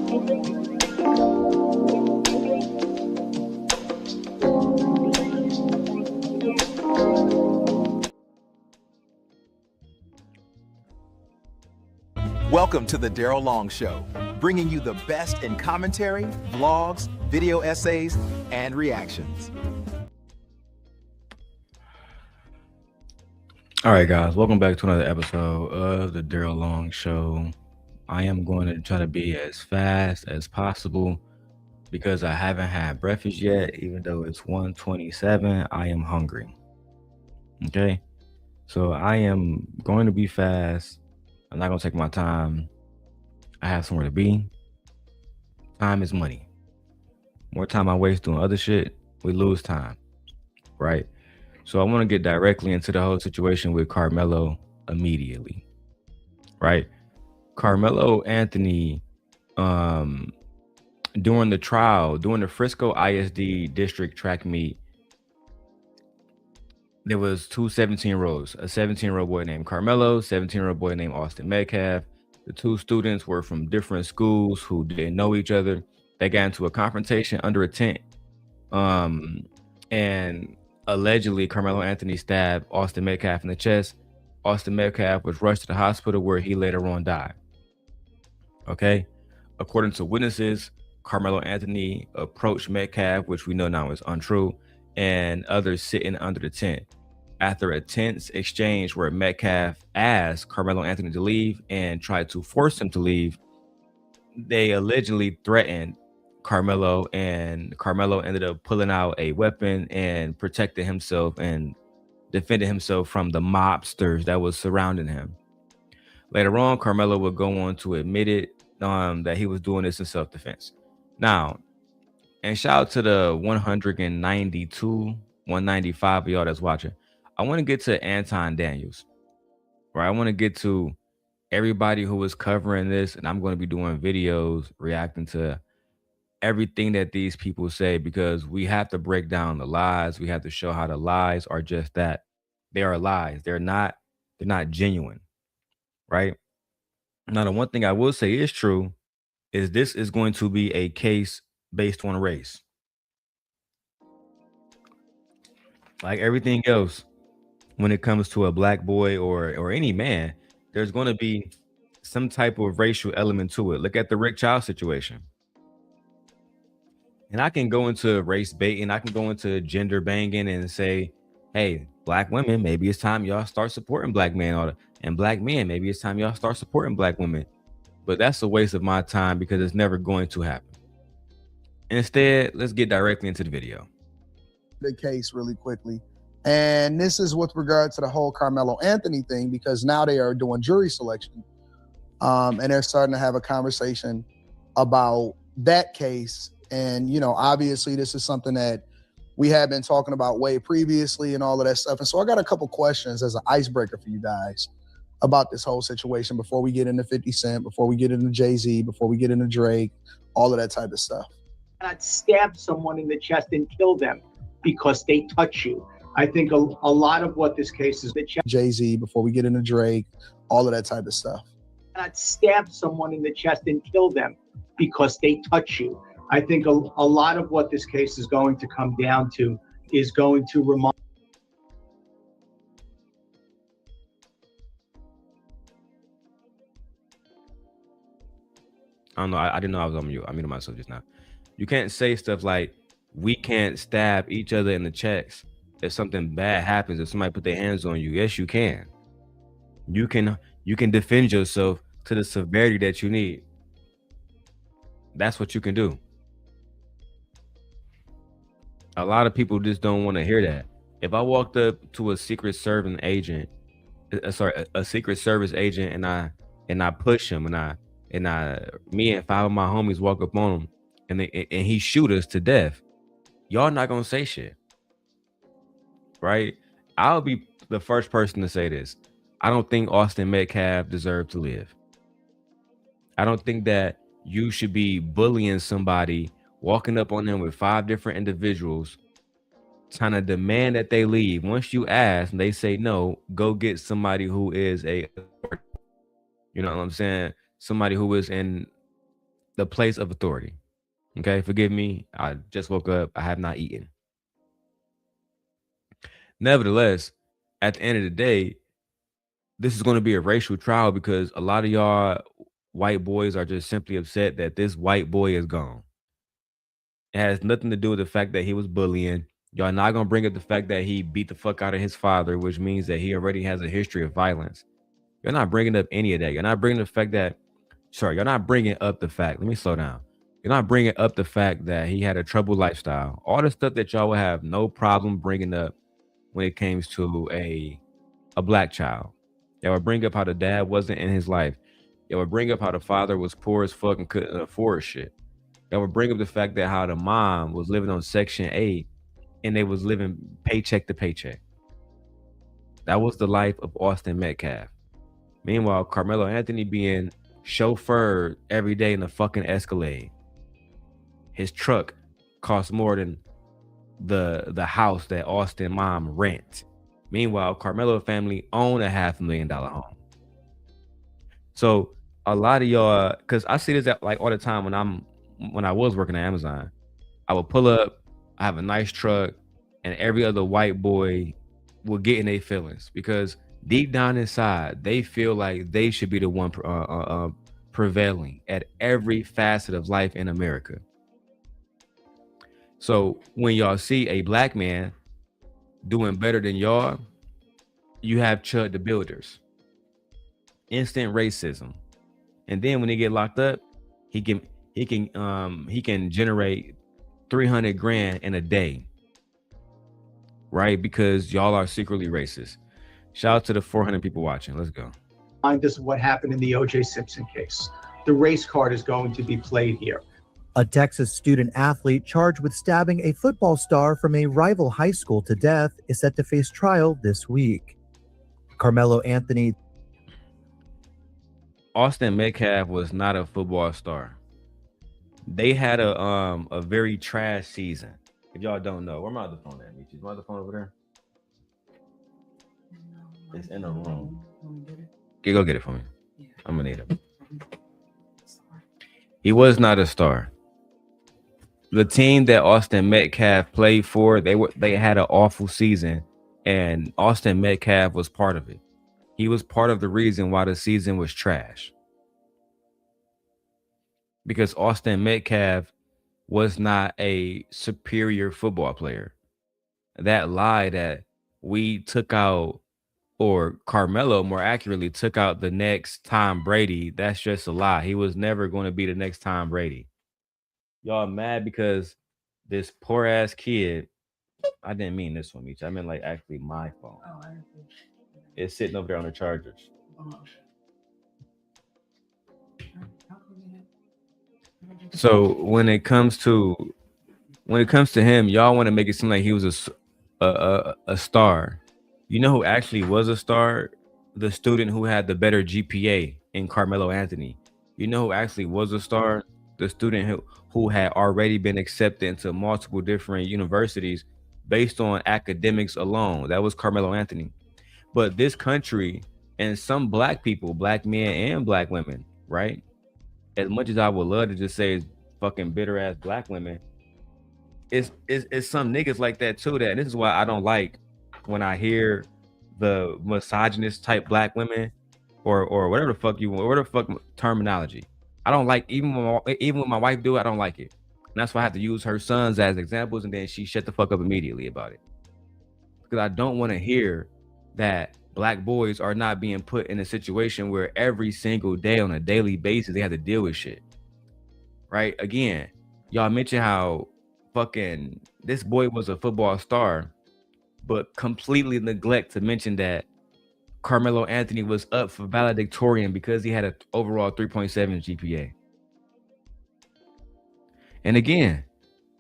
Welcome to the Darrel Long Show, bringing you the best in commentary, vlogs, video essays, and reactions. All right, guys, welcome back to another episode of the Darrel Long Show. I am going to try to be as fast as possible because I haven't had breakfast yet. Even though it's 1:27, I am hungry. Okay, so I am going to be fast. I'm not going to take my time. I have somewhere to be. Time is money. More time I waste doing other shit, we lose time, right? So I want to get directly into the whole situation with Karmelo immediately, right? Carmelo Anthony, during the trial, during the Frisco ISD district track meet, there was two 17-year-olds, a 17-year-old boy named Karmelo, 17-year-old boy named Austin Metcalf. The two students were from different schools who didn't know each other. They got into a confrontation under a tent. And allegedly, Carmelo Anthony stabbed Austin Metcalf in the chest. Austin Metcalf was rushed to the hospital where he later on died. Okay? According to witnesses, Carmelo Anthony approached Metcalf, which we know now is untrue, and others sitting under the tent. After a tense exchange where Metcalf asked Carmelo Anthony to leave and tried to force him to leave, they allegedly threatened Carmelo, and Carmelo ended up pulling out a weapon and protecting himself and defending himself from the mobsters that was surrounding him. Later on, Carmelo would go on to admit it, that he was doing this in self-defense. Now, and shout out to the 192, 195 of y'all that's watching. I want to get to Anton Daniels, right? I want to get to everybody who is covering this, and I'm going to be doing videos reacting to everything that these people say, because we have to break down the lies. We have to show how the lies are just that. They are lies. They're not genuine, right? Now, the one thing I will say is true is this is going to be a case based on race. Like everything else, when it comes to a black boy or any man, there's going to be some type of racial element to it. Look at the Rick Child situation. And I can go into race baiting, I can go into gender banging and say, hey, black women, maybe it's time y'all start supporting black men, and black men, maybe it's time y'all start supporting black women. But that's a waste of my time because it's never going to happen. Instead, let's get directly into the video. The case really quickly. And this is with regard to the whole Carmelo Anthony thing, because now they are doing jury selection. And they're starting to have a conversation about that case. And, you know, obviously this is something that we have been talking about way previously and all of that stuff. And so I got a couple questions as an icebreaker for you guys about this whole situation before we get into 50 Cent, before we get into Jay-Z, before we get into Drake, all of that type of stuff. Not stab someone in the chest and kill them because they touch you. I think a lot of what this case is, Jay-Z, before we get into Drake, all of that type of stuff. Not stab someone in the chest and kill them because they touch you. I think a lot of what this case is going to come down to is going to remind. I don't know. I didn't know I was on mute. I muted myself just now. You can't say stuff like, we can't stab each other in the chest if something bad happens, if somebody put their hands on you. Yes, you can. You can defend yourself to the severity that you need. That's what you can do. A lot of people just don't want to hear that. If I walked up to a Secret Service agent, a Secret Service agent, and I push him, me and 5 of my homies walk up on him, and he shoot us to death, y'all not gonna say shit, right? I'll be the first person to say this. I don't think Austin Metcalf deserved to live. I don't think that you should be bullying somebody, walking up on them with 5 different individuals, trying to demand that they leave. Once you ask and they say no, go get somebody who is you know what I'm saying? Somebody who is in the place of authority. Okay, forgive me. I just woke up. I have not eaten. Nevertheless, at the end of the day, this is going to be a racial trial because a lot of y'all white boys are just simply upset that this white boy is gone. It has nothing to do with the fact that he was bullying. Y'all not going to bring up the fact that he beat the fuck out of his father, which means that he already has a history of violence. You're not bringing up any of that. You're not bringing the fact that, you're not bringing up the fact. Let me slow down. You're not bringing up the fact that he had a troubled lifestyle. All the stuff that y'all would have no problem bringing up when it comes to a black child. Y'all would bring up how the dad wasn't in his life. Y'all would bring up how the father was poor as fuck and couldn't afford shit. Y'all would bring up the fact that how the mom was living on Section 8 and they was living paycheck to paycheck. That was the life of Austin Metcalf. Meanwhile, Carmelo Anthony being chauffeured every day in a fucking Escalade. His truck costs more than the house that Austin mom rent. Meanwhile, Carmelo family own a $500,000 home. So a lot of y'all, because I see this at, like all the time when I was working at Amazon, I would pull up, I have a nice truck, and every other white boy will get in their feelings because deep down inside, they feel like they should be the one prevailing at every facet of life in America. So when y'all see a black man doing better than y'all, you have Chud the Builders. Instant racism. And then when they get locked up, he can generate 300 grand in a day. Right? Because y'all are secretly racist. Shout out to the 400 people watching. Let's go. Mind us what happened in the O.J. Simpson case. The race card is going to be played here. A Texas student athlete charged with stabbing a football star from a rival high school to death is set to face trial this week. Carmelo Anthony. Austin Metcalf was not a football star. They had a very trash season. If y'all don't know, where my other phone at? Is my other phone over there? It's in the room. Go get it for me. I'm gonna need it. He was not a star. The team that Austin Metcalf played for, they had an awful season, and Austin Metcalf was part of it. He was part of the reason why the season was trash. Because Austin Metcalf was not a superior football player. That lie that we took out, or Karmelo more accurately took out the next Tom Brady, that's just a lie. He was never going to be the next Tom Brady. Y'all mad because this poor ass kid, I didn't mean this one, Meech. I meant like actually my phone. It's sitting over there on the chargers. So when it comes to him, y'all want to make it seem like he was a star. You know who actually was a star? The student who had the better GPA in Carmelo Anthony. You know who actually was a star? The student who had already been accepted into multiple different universities based on academics alone. That was Carmelo Anthony. But this country and some black people, black men and black women, right? As much as I would love to just say fucking bitter ass black women, it's some niggas like that too. That, and this is why I don't like when I hear the misogynist type black women or whatever the fuck you want, whatever the fuck terminology. I don't like, even when my wife do it, I don't like it. And that's why I have to use her sons as examples, and then she shut the fuck up immediately about it. Because I don't want to hear that black boys are not being put in a situation where every single day on a daily basis they have to deal with shit. Right? Again, y'all mentioned how fucking this boy was a football star, but completely neglect to mention that Carmelo Anthony was up for valedictorian because he had an overall 3.7 GPA. And again,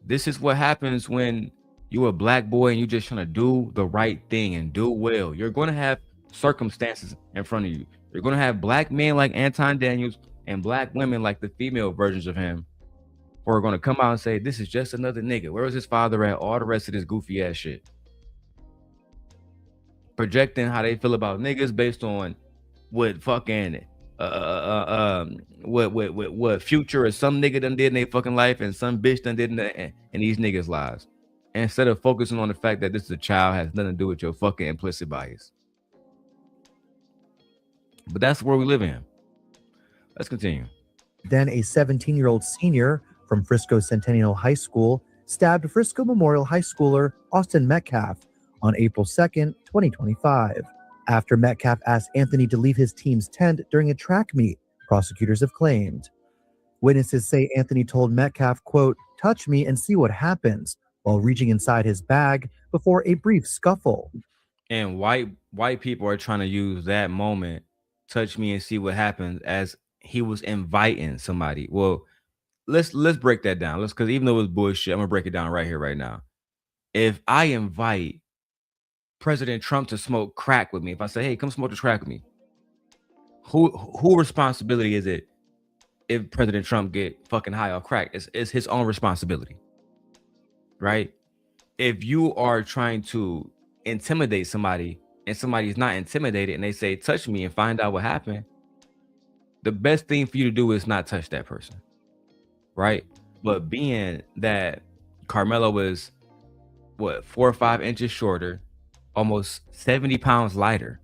this is what happens when you're a black boy and you're just trying to do the right thing and do well. You're going to have circumstances in front of you. You're going to have black men like Anton Daniels and black women like the female versions of him who are going to come out and say, this is just another nigga. Where was his father at? All the rest of this goofy ass shit. Projecting how they feel about niggas based on what fucking what Future or some nigga done did in their fucking life and some bitch done did in these niggas' lives. And instead of focusing on the fact that this is a child has nothing to do with your fucking implicit bias. But that's where we live in. Let's continue. Then a 17-year-old senior from Frisco Centennial High School stabbed Frisco Memorial High Schooler Austin Metcalf on April 2nd, 2025. After Metcalf asked Anthony to leave his team's tent during a track meet, prosecutors have claimed. Witnesses say Anthony told Metcalf, quote, "Touch me and see what happens," while reaching inside his bag before a brief scuffle. And white people are trying to use that moment, touch me and see what happens, as he was inviting somebody. Well, let's break that down. Because even though it was bullshit, I'm gonna break it down right here, right now. If I invite President Trump to smoke crack with me, if I say, hey, come smoke the crack with me, who responsibility is it if President Trump get fucking high off crack? It's his own responsibility, right? If you are trying to intimidate somebody and somebody's not intimidated and they say, touch me and find out what happened, the best thing for you to do is not touch that person, right? But being that Karmelo was, 4 or 5 inches shorter, almost 70 pounds lighter,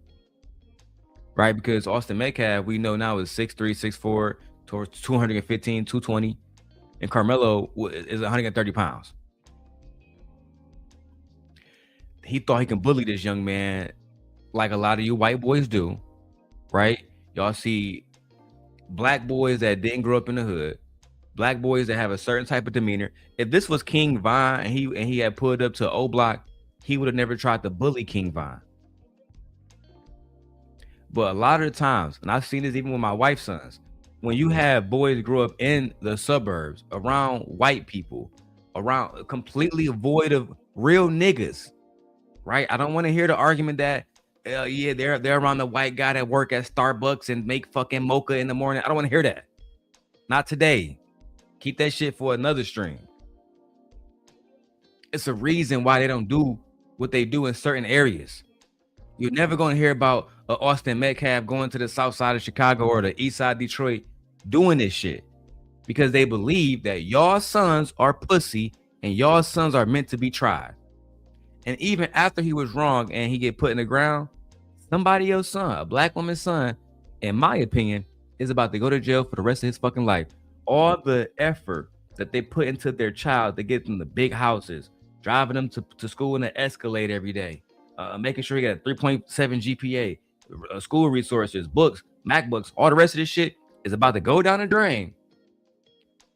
right? Because Austin Metcalf, we know now, is 6'3", 6'4", towards 215, 220, and Karmelo is 130 pounds. He thought he can bully this young man like a lot of you white boys do, right? Y'all see black boys that didn't grow up in the hood, black boys that have a certain type of demeanor. If this was King Von and he had pulled up to O Block, he would have never tried to bully King Von. But a lot of the times, and I've seen this even with my wife's sons, when you have boys grow up in the suburbs around white people, around completely void of real niggas, right? I don't want to hear the argument that yeah, they're around the white guy that work at Starbucks and make fucking mocha in the morning. I don't want to hear that. Not today. Keep that shit for another stream. It's a reason why they don't do what they do in certain areas. You're never going to hear about Austin Metcalf going to the south side of Chicago or the east side of Detroit doing this shit, because they believe that y'all sons are pussy and y'all sons are meant to be tried. And even after he was wrong and he get put in the ground, somebody else's son, a black woman's son, in my opinion, is about to go to jail for the rest of his fucking life. All the effort that they put into their child to get them to big houses, driving them to school in an Escalade every day, making sure he got a 3.7 GPA, school resources, books, MacBooks, all the rest of this shit is about to go down the drain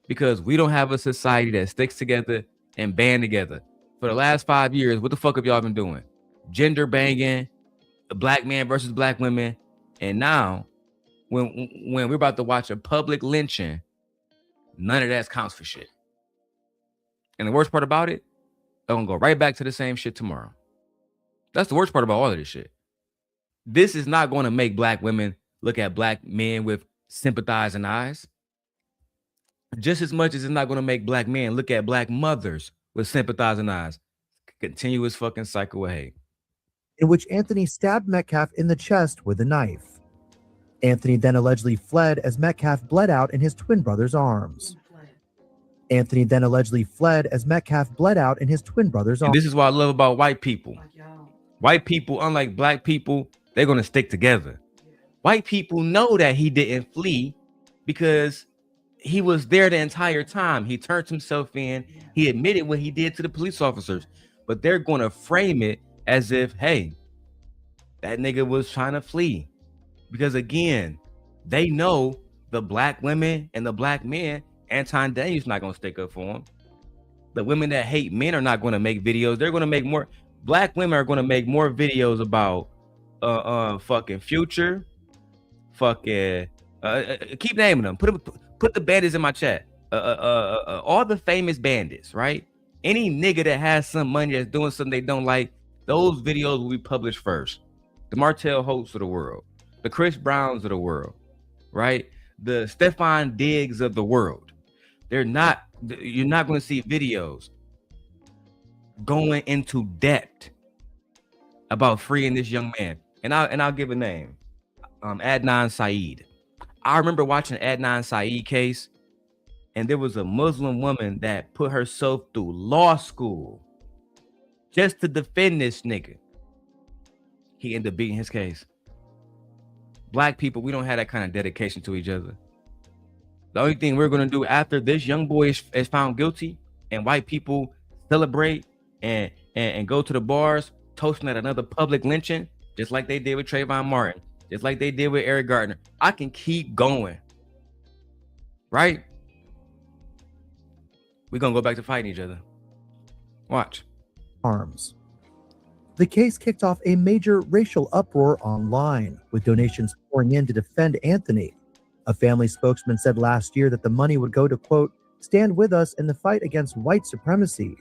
because we don't have a society that sticks together and band together. For the last 5 years, what the fuck have y'all been doing? Gender banging, black man versus black women. And now, when we're about to watch a public lynching, none of that counts for shit. And the worst part about it, they're gonna go right back to the same shit tomorrow. That's the worst part about all of this shit. This is not going to make black women look at black men with sympathizing eyes, just as much as it's not going to make black men look at black mothers with sympathizing eyes. Continuous fucking cycle of hate. In which Anthony stabbed Metcalf in the chest with a knife. Anthony then allegedly fled as Metcalf bled out in his twin brother's arms. Anthony then allegedly fled as Metcalf bled out in his twin brother's arms. This is what I love about white people. White people, unlike black people, they're going to stick together. White people know that he didn't flee because he was there the entire time. He turned himself in. He admitted what he did to the police officers. But they're going to frame it as if, hey, that nigga was trying to flee. Because again, they know the black women and the black men, Anton Daniels not going to stick up for him. The women that hate men are not going to make videos. They're going to make more. Black women are going to make more videos about fucking Future, fucking keep naming them. Put the bandits in my chat. All the famous bandits, right? Any nigga that has some money that's doing something they don't like, those videos will be published first. The Martell Holtz of the world, the Chris Browns of the world, right? The Stefan Diggs of the world. You're not going to see videos going into depth about freeing this young man. And I'll give a name. Adnan Syed. I remember watching Adnan Syed case, and there was a Muslim woman that put herself through law school just to defend this nigga. He ended up beating his case. Black people, we don't have that kind of dedication to each other. The only thing we're going to do after this young boy is found guilty and white people celebrate and go to the bars toasting at another public lynching, just like they did with Trayvon Martin, just like they did with Eric Gardner. I can keep going, right? We're going to go back to fighting each other. Watch. Arms. The case kicked off a major racial uproar online, with donations pouring in to defend Anthony. A family spokesman said last year that the money would go to, quote, stand with us in the fight against white supremacy.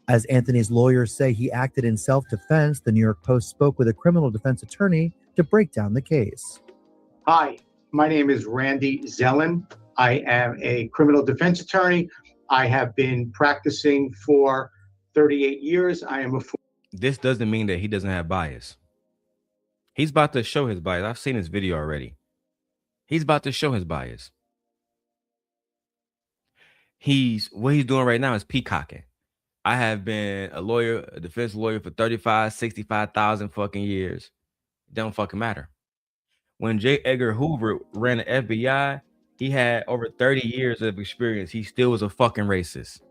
As Anthony's lawyers say he acted in self-defense, the New York Post spoke with a criminal defense attorney to break down the case. Hi, my name is Randy Zellin. I am a criminal defense attorney. I have been practicing for 38 years. I am a... This doesn't mean that he doesn't have bias. He's about to show his bias. I've seen his video already. He's about to show his bias. What he's doing right now is peacocking. I have been a defense lawyer for 35, 65,000 fucking years. It don't fucking matter. When J. Edgar Hoover ran the FBI, he had over 30 years of experience. He still was a fucking racist.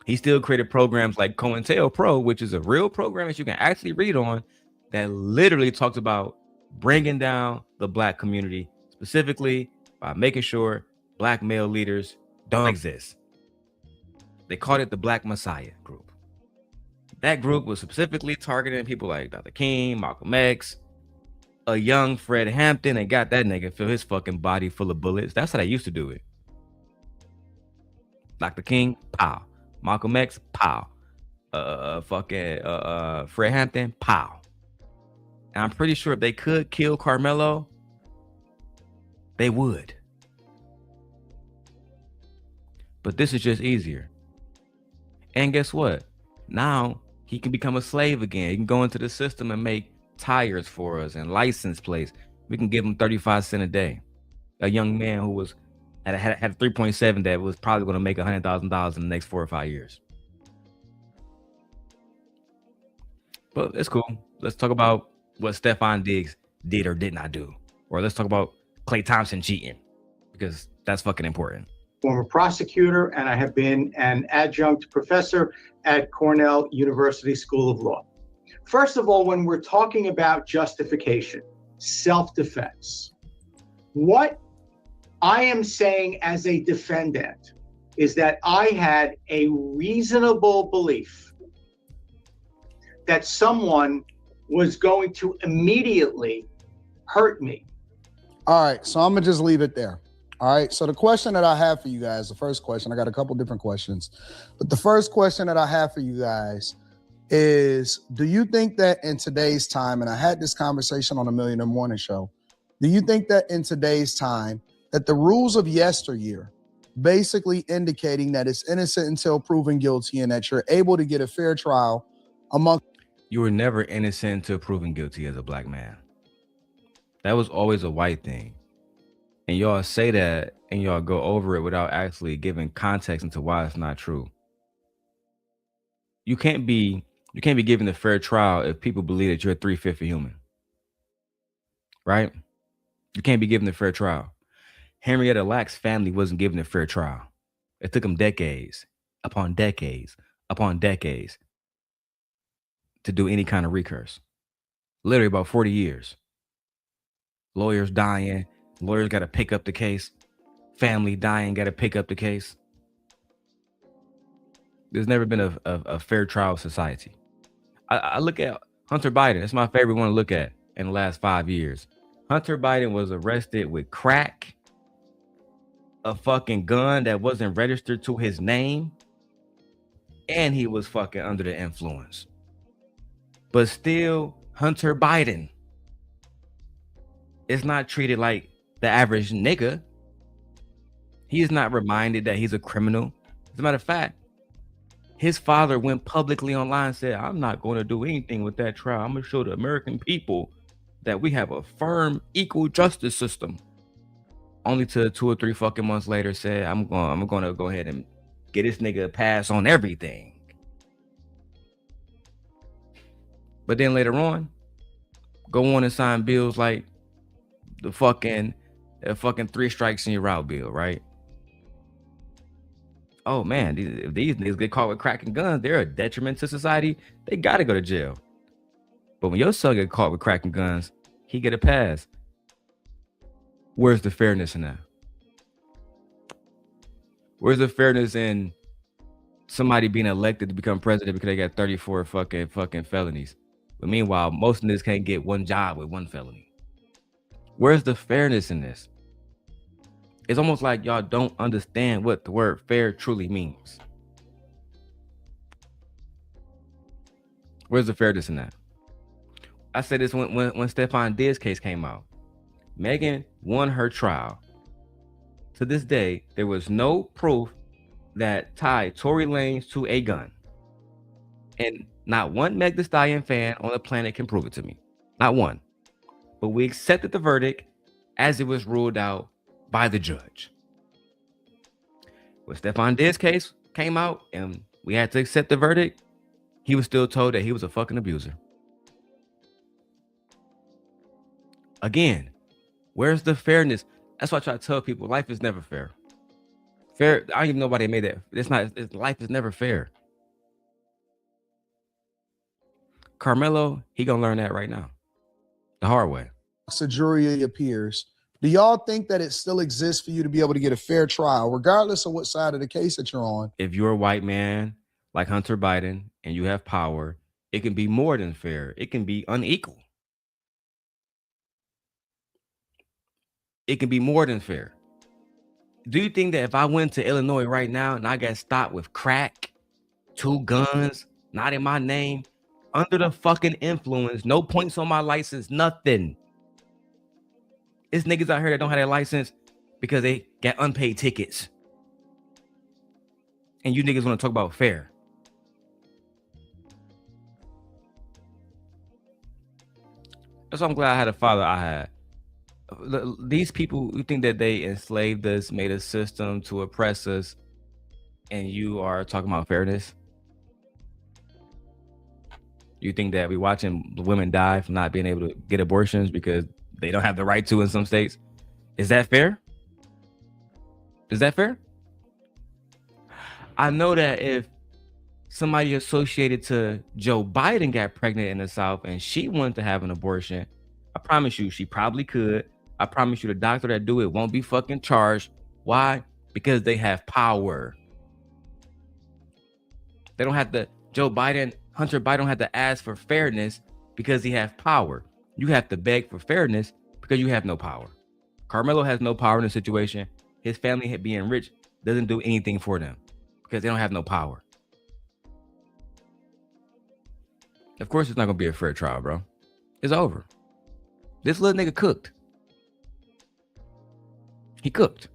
He still created programs like COINTELPRO, which is a real program that you can actually read on, that literally talks about bringing down the black community, specifically by making sure black male leaders don't exist. They called it the Black Messiah group. That group was specifically targeting people like Dr. King, Malcolm X, a young Fred Hampton, and got that nigga fill his fucking body full of bullets. That's how they used to do it. Dr. King, pow. Malcolm X, pow. Fred Hampton, pow. And I'm pretty sure if they could kill Karmelo, they would. But this is just easier. And guess what? Now he can become a slave again. He can go into the system and make tires for us and license plates. We can give him 35 cents a day. A young man who was had a 3.7 that was probably going to make $100,000 in the next 4 or 5 years. But it's cool. Let's talk about what Stephon Diggs did or did not do. Or let's talk about Klay Thompson cheating, because that's fucking important. Former prosecutor, and I have been an adjunct professor at Cornell University School of Law. First of all, when we're talking about justification, self-defense, what I am saying as a defendant is that I had a reasonable belief that someone was going to immediately hurt me. All right, so I'm gonna just leave it there. All right, so the question that I have for you guys, the first question, I got a couple different questions, but the first question that I have for you guys is, do you think that in today's time, and I had this conversation on a Millionaire Morning Show, do you think that in today's time, that the rules of yesteryear, basically indicating that it's innocent until proven guilty and that you're able to get a fair trial among... You were never innocent until proven guilty as a black man. That was always a white thing. And y'all say that and y'all go over it without actually giving context into why it's not true. You can't be given a fair trial if people believe that you're a 3/5 human. Right? You can't be given a fair trial. Henrietta Lack's family wasn't given a fair trial. It took them decades upon decades upon decades to do any kind of recurse. Literally about 40 years. Lawyers dying. Lawyers got to pick up the case. Family dying, got to pick up the case. There's never been a fair trial society. I look at Hunter Biden. That's my favorite one to look at in the last 5 years. Hunter Biden was arrested with crack, a fucking gun that wasn't registered to his name, and he was fucking under the influence. But still, Hunter Biden is not treated like the average nigga. He is not reminded that he's a criminal. As a matter of fact, his father went publicly online and said, I'm not going to do anything with that trial. I'm going to show the American people that we have a firm, equal justice system. Only to 2 or 3 fucking months later said, I'm gonna go ahead and get this nigga a pass on everything. But then later on, go on and sign bills like the fucking 3 strikes and you're out bill, right? Oh man, if these niggas get caught with cracking guns, they're a detriment to society. They gotta go to jail. But when your son get caught with cracking guns, he get a pass. Where's the fairness in that? Where's the fairness in somebody being elected to become president because they got 34 fucking felonies? But meanwhile, most of this can't get one job with 1 felony. Where's the fairness in this? It's almost like y'all don't understand what the word fair truly means. Where's the fairness in that? I said this when Stephon Diggs' case came out. Megan won her trial. To this day, there was no proof that tied Tory Lanez to a gun. And not one Meg Thee Stallion fan on the planet can prove it to me. Not one. But we accepted the verdict as it was ruled out by the judge. When Stephon Diggs' case came out and we had to accept the verdict, he was still told that he was a fucking abuser. Again, where's the fairness? That's why I try to tell people life is never fair. Fair, I don't even know why they made that. Life is never fair. Karmelo, he gonna learn that right now. The hard way. A jury appears. Do y'all think that it still exists for you to be able to get a fair trial, regardless of what side of the case that you're on? If you're a white man like Hunter Biden and you have power, it can be more than fair. It can be unequal. It can be more than fair. Do you think that if I went to Illinois right now and I got stopped with crack, 2 guns, not in my name, under the fucking influence, no points on my license, nothing. It's niggas out here that don't have their license because they got unpaid tickets. And you niggas want to talk about fair. That's why I'm glad I had a father I had. These people, you think that they enslaved us, made a system to oppress us, and you are talking about fairness? You think that we watching women die from not being able to get abortions because they don't have the right to in some states? Is that fair? Is that fair? I know that if somebody associated to Joe Biden got pregnant in the South and she wanted to have an abortion, I promise you she probably could. I promise you the doctor that do it won't be fucking charged. Why? Because they have power. They don't have to, Hunter Biden don't have to ask for fairness because he has power. You have to beg for fairness because you have no power. Karmelo has no power in the situation. His family being rich doesn't do anything for them because they don't have no power. Of course, it's not going to be a fair trial, bro. It's over. This little nigga cooked. He cooked.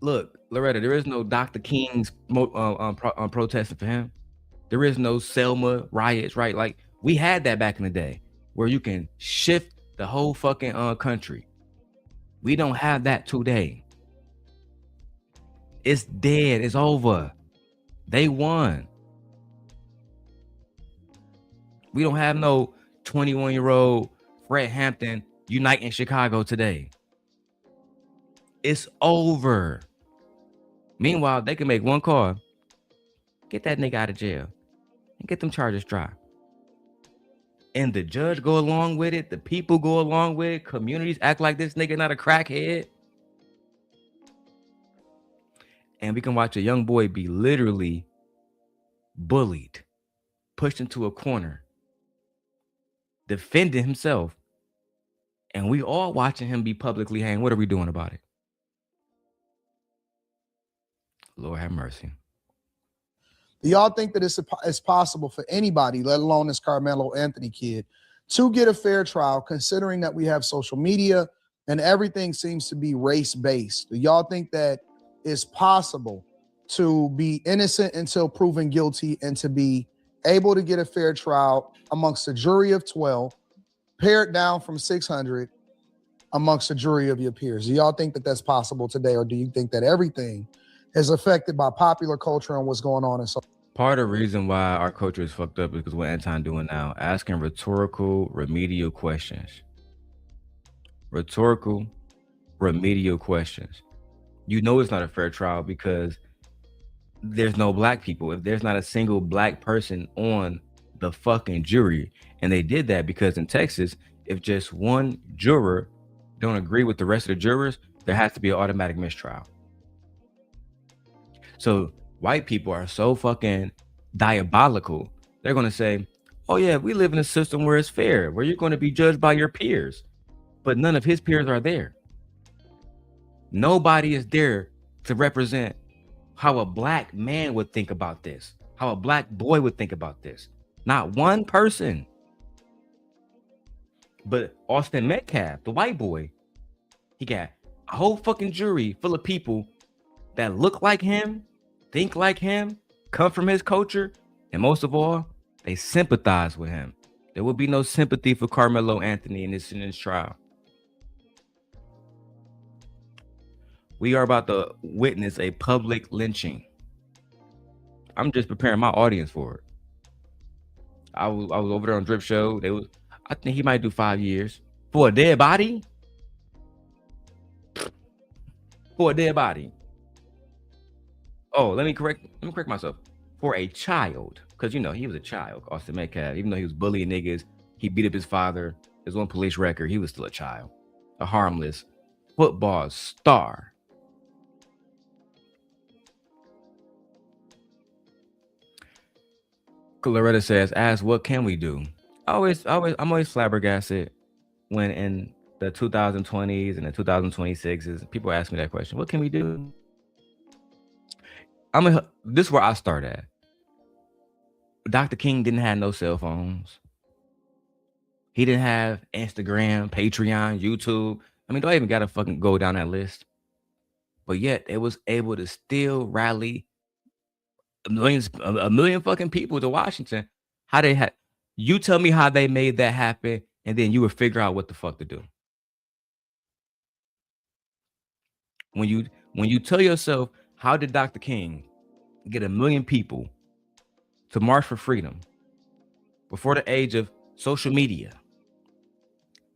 Look, Loretta, there is no Dr. King's protesting for him. There is no Selma riots, right? Like, we had that back in the day where you can shift the whole fucking country. We don't have that today. It's dead. It's over. They won. We don't have no 21-year-old Fred Hampton uniting Chicago today. It's over. Meanwhile, they can make one call. Get that nigga out of jail and get them charges dropped. And the judge go along with it. The people go along with it. Communities act like this nigga not a crackhead. And we can watch a young boy be literally bullied, pushed into a corner, defending himself. And we all watching him be publicly hanged. What are we doing about it? Lord have mercy. Do y'all think that it's possible for anybody, let alone this Carmelo Anthony kid, to get a fair trial, considering that we have social media and everything seems to be race-based? Do y'all think that it's possible to be innocent until proven guilty and to be able to get a fair trial amongst a jury of 12, pared down from 600 amongst a jury of your peers. Do y'all think that that's possible today, or do you think that everything is affected by popular culture and what's going on? And so, part of the reason why our culture is fucked up is because what Anton doing now, asking rhetorical, remedial questions. Rhetorical, remedial questions. You know it's not a fair trial because there's no black people. If there's not a single black person on the fucking jury, and they did that because in Texas, if just one juror don't agree with the rest of the jurors, there has to be an automatic mistrial. So white people are so fucking diabolical. They're going to say, oh yeah, we live in a system where it's fair, where you're going to be judged by your peers, but none of his peers are there. Nobody is there to represent how a black man would think about this, how a black boy would think about this. Not one person. But Austin Metcalf, the white boy, he got a whole fucking jury full of people that look like him, think like him, come from his culture, and most of all, they sympathize with him. There will be no sympathy for Carmelo Anthony in this trial. We are about to witness a public lynching. I'm just preparing my audience for it. I was over there on Drip Show. I think he might do 5 years for a dead body. For a dead body. Oh, let me correct myself. For a child, because you know he was a child. Austin Metcalf, even though he was bullying niggas, he beat up his father. His own police record, he was still a child, a harmless football star. Loretta says, "Ask what can we do?" I'm always flabbergasted when in the 2020s and the 2026s, people ask me that question. What can we do? This is where I start at. Dr. King didn't have no cell phones. He didn't have Instagram, Patreon, YouTube. I mean, don't even gotta fucking go down that list. But yet, it was able to still rally a million fucking people to Washington. How they had? You tell me how they made that happen, and then you would figure out what the fuck to do. When you tell yourself, how did Dr. King get 1 million people to march for freedom before the age of social media?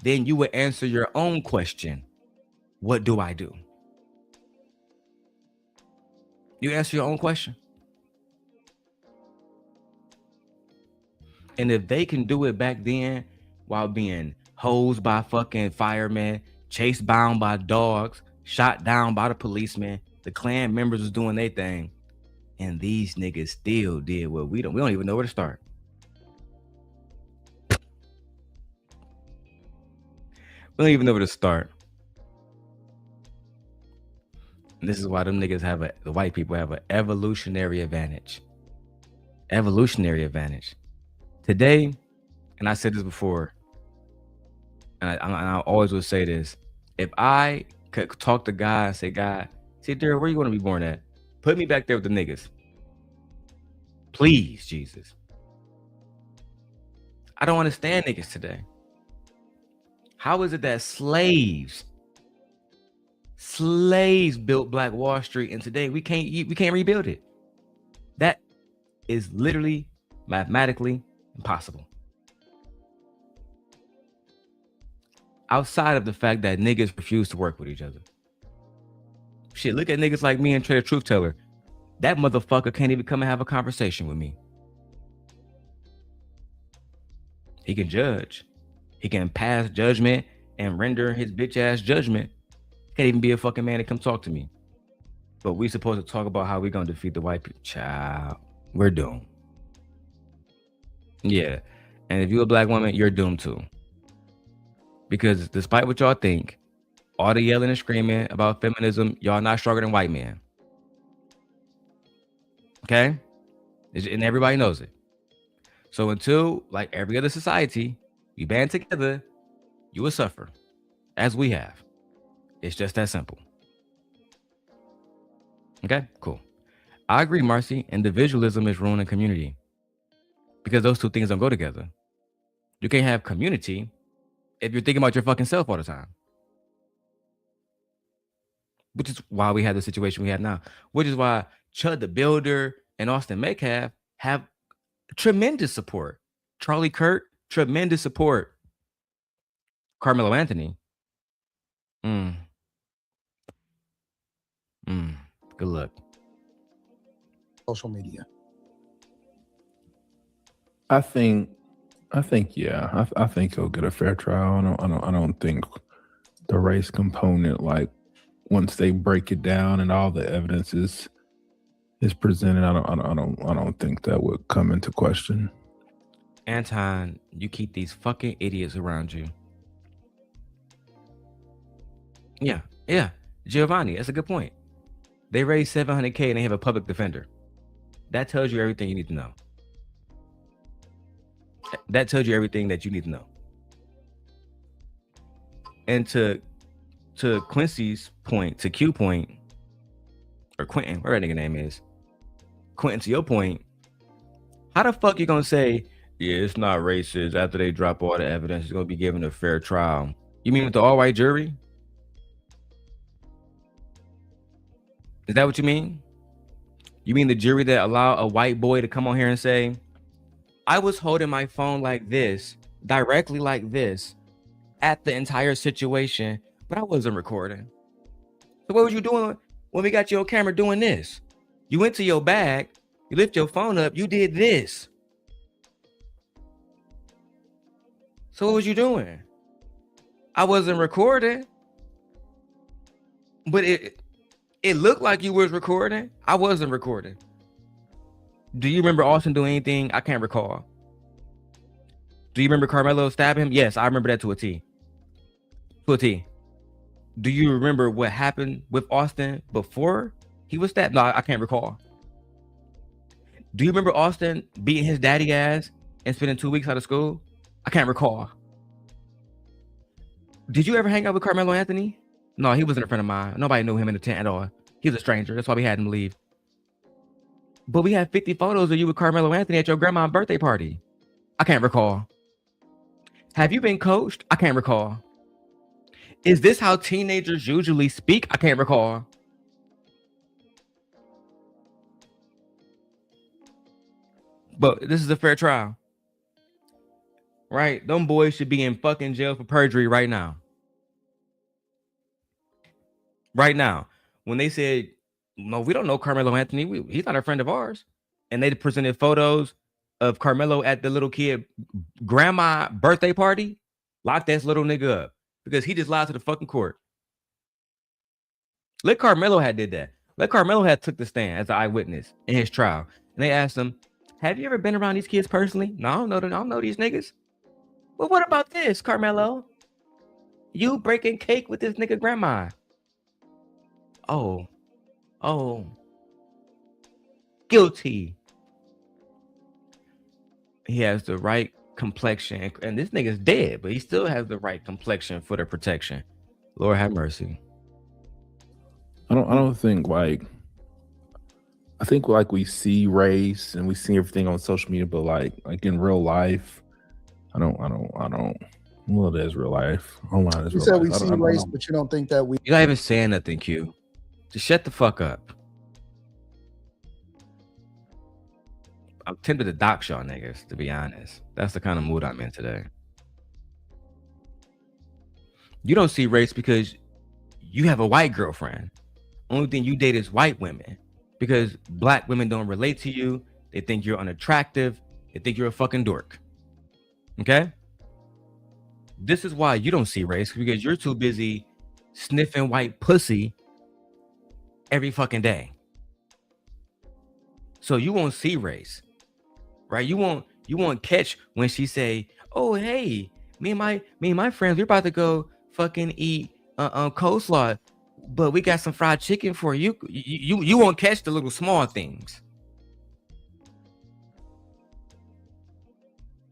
Then you would answer your own question. What do I do? You answer your own question. And if they can do it back then while being hosed by fucking firemen, chased bound by dogs, shot down by the policemen, the Klan members was doing their thing, and these niggas still did what we don't even know where to start. We don't even know where to start. And this is why them niggas the white people have an evolutionary advantage. Evolutionary advantage. Today, and I said this before, and I always would say this, if I could talk to God and say, God, see, Darrel, where you want to be born at? Put me back there with the niggas. Please, Jesus. I don't understand niggas today. How is it that slaves built Black Wall Street, and today we can't rebuild it? That is literally mathematically impossible. Outside of the fact that niggas refuse to work with each other. Shit, look at niggas like me and Trey the Truth Teller. That motherfucker can't even come and have a conversation with me. He can judge. He can pass judgment and render his bitch ass judgment. Can't even be a fucking man to come talk to me. But we supposed to talk about how we gonna defeat the white people. Child, we're doomed. Yeah, and if you're a black woman, you're doomed too. Because despite what y'all think, all the yelling and screaming about feminism, y'all not stronger than white men. Okay? And everybody knows it. So until, like every other society, we band together, you will suffer, as we have. It's just that simple. Okay, cool. I agree, Marcy. Individualism is ruining community. because those two things don't go together. You can't have community if you're thinking about your fucking self all the time. Which is why we have the situation we have now. Which is why Chud the Builder and Austin Metcalf have tremendous support. Charlie Kirk, tremendous support. Carmelo Anthony. Good luck. Social media. I think yeah. I think he'll get a fair trial. I don't think the race component, like once they break it down and all the evidence is presented, I don't think that would come into question. Anton, you keep these fucking idiots around you. Yeah. Giovanni, that's a good point. They raised $700K and they have a public defender. That tells you everything you need to know. That tells you everything that you need to know. And to Quincy's point, to Q point, or Quentin, whatever that nigga name is, Quentin, to your point, how the fuck you gonna say, yeah, it's not racist after they drop all the evidence, it's gonna be given a fair trial? You mean with the all-white jury? Is that what you mean? You mean the jury that allow a white boy to come on here and say, I was holding my phone like this, directly like this, at the entire situation, but I wasn't recording. So what was you doing when we got you on camera doing this? You went to your bag, you lift your phone up, you did this. So what was you doing? I wasn't recording, but it looked like you was recording. I wasn't recording. Do you remember Austin doing anything? I can't recall. Do you remember Karmelo stabbing him? Yes, I remember that to a T. To a T. Do you remember what happened with Austin before he was stabbed? No, I can't recall. Do you remember Austin beating his daddy ass and spending 2 weeks out of school? I can't recall. Did you ever hang out with Carmelo Anthony? No, he wasn't a friend of mine. Nobody knew him in the tent at all. He was a stranger. That's why we had him leave. But we have 50 photos of you with Carmelo Anthony at your grandma's birthday party. I can't recall. Have you been coached? I can't recall. Is this how teenagers usually speak? I can't recall. But this is a fair trial. Right? Them boys should be in fucking jail for perjury right now. Right now. When they said, no, we don't know Carmelo Anthony. He's not a friend of ours. And they presented photos of Carmelo at the little kid grandma birthday party. Lock that little nigga up. Because he just lied to the fucking court. Let Carmelo had did that. Let Carmelo had took the stand as an eyewitness in his trial. And they asked him, have you ever been around these kids personally? No, I don't know these niggas. Well, what about this, Carmelo? You breaking cake with this nigga grandma. Oh. Guilty. He has the right complexion. And this nigga's dead, but he still has the right complexion for the protection. Lord have mercy. I don't think like, I think like we see race and we see everything on social media, but like in real life, I don't. Well, there's real life. Online is You real said life. we see race, but you don't think that we. You're not even saying nothing, Q. Just shut the fuck up. I'm tempted to dox y'all niggas, to be honest. That's the kind of mood I'm in today. You don't see race because you have a white girlfriend. Only thing you date is white women. Because black women don't relate to you. They think you're unattractive. They think you're a fucking dork. Okay? This is why you don't see race, because you're too busy sniffing white pussy every fucking day. So you won't see race. Right? You won't catch when she say, oh, hey, me and my friends, we're about to go fucking eat coleslaw, but we got some fried chicken for you. You won't catch the little small things.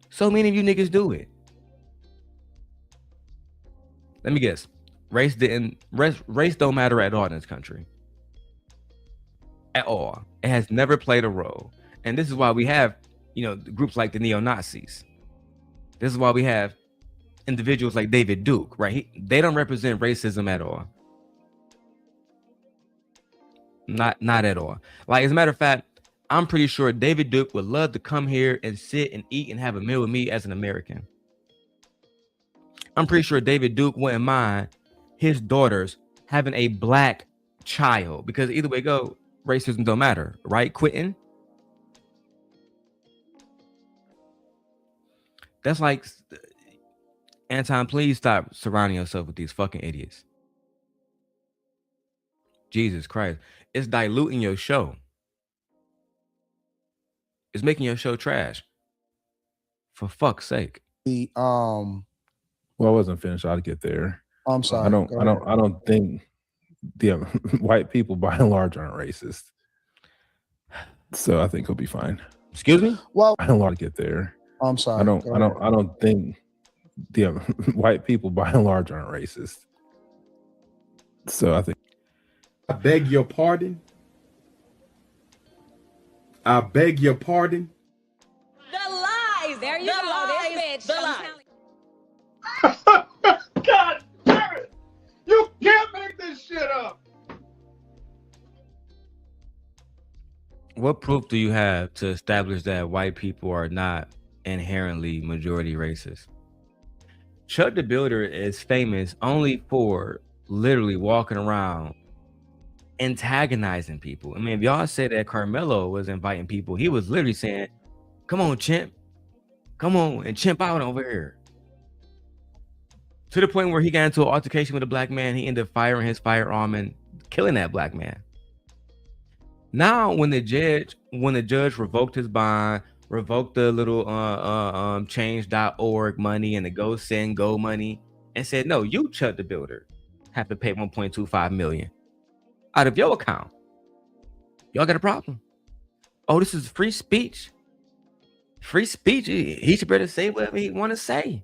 So many of you niggas do it. Let me guess. Race don't matter at all in this country. At all. It has never played a role. And this is why we have groups like the neo-Nazis. This is why we have individuals like David Duke, right? They don't represent racism at all. Not at all. Like, as a matter of fact, I'm pretty sure David Duke would love to come here and sit and eat and have a meal with me as an American. I'm pretty sure David Duke wouldn't mind his daughters having a black child, because either way go, racism don't matter, right, Quentin? That's like, Anton, please stop surrounding yourself with these fucking idiots. Jesus Christ. It's diluting your show. It's making your show trash. For fuck's sake. Well, I wasn't finished. I'll get there. I'm sorry. I don't think the white people by and large aren't racist. So I think he'll be fine. Excuse me? Well, I don't want to get there. I'm sorry. I don't think the white people by and large aren't racist. So I think. I beg your pardon. I beg your pardon. The lies. There you go. This bitch. The lies. God damn it! You can't make this shit up. What proof do you have to establish that white people are not inherently majority racist? Chuck the Builder is famous only for literally walking around antagonizing people. I mean, if y'all said that Karmelo was inviting people, he was literally saying, come on, chimp. Come on and chimp out over here. To the point where he got into an altercation with a black man. He ended up firing his firearm and killing that black man. Now, when the judge revoked his bond, revoked the little change.org money and the Go Send Go money, and said, no, you, Chuck the Builder, have to pay $1.25 million out of your account. Y'all got a problem. Oh, this is free speech. Free speech. He should better say whatever he want to say.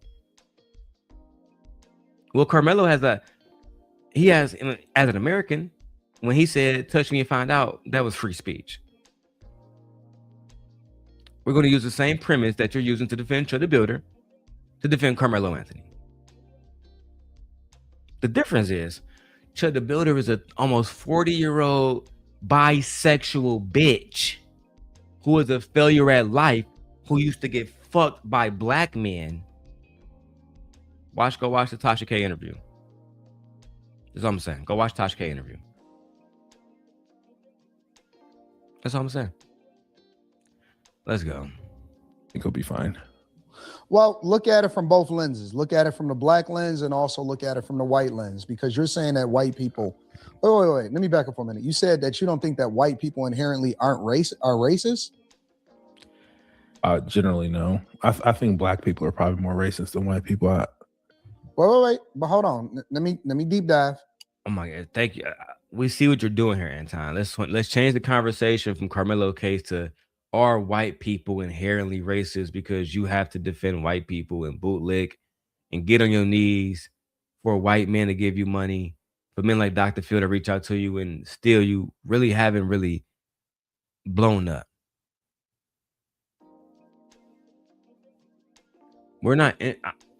Well, Karmelo has as an American, when he said, touch me and find out, that was free speech. We're going to use the same premise that you're using to defend Chuck the Builder to defend Carmelo Anthony. The difference is, Chuck the Builder is a almost 40-year-old bisexual bitch who is a failure at life, who used to get fucked by black men. Go watch the Tasha K interview. That's all I'm saying. Go watch Tasha K interview. That's all I'm saying. Let's go. I think he'll be fine. Well, look at it from both lenses. Look at it from the black lens and also look at it from the white lens, because you're saying that white people. Wait. Let me back up for a minute. You said that you don't think that white people inherently are racist? Generally, no. I think black people are probably more racist than white people. Wait. But hold on. Let me deep dive. Oh my God. Thank you. We see what you're doing here, Anton. Let's change the conversation from Carmelo case to, are white people inherently racist because you have to defend white people and bootleg and get on your knees for white men to give you money, for men like Dr. Phil to reach out to you, and still you really haven't really blown up. We're not,